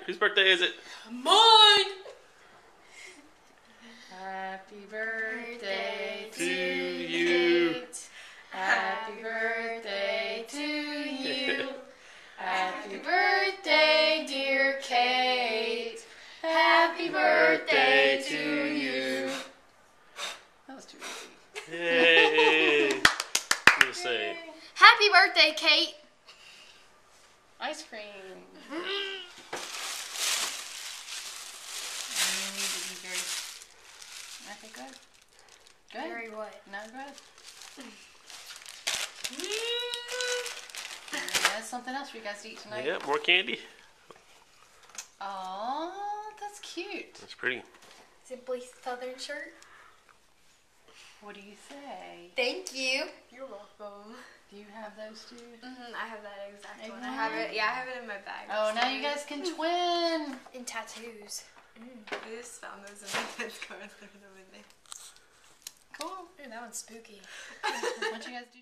Whose birthday is it? Mine! Happy birthday to you. Kate. Happy birthday to you. Happy birthday, dear Kate. Happy birthday to you. That was too easy. Yay! I'm just saying. Happy birthday, Kate! Ice cream. You need to be very. Okay, good. Good. Very what? No, good. That's something else for you guys to eat tonight. Yeah, more candy. Oh, that's cute. That's pretty. Simply Southern shirt. What do you say? Tthink you. You're welcome. Do you have those two? I have that exact one. I Exact? have it. Yeah, I have it in my bag. Oh, now you guys can twin. And tattoos. I just found those in my dad's car and threw them in there. Cool. Ooh, that one's spooky. What you guys do?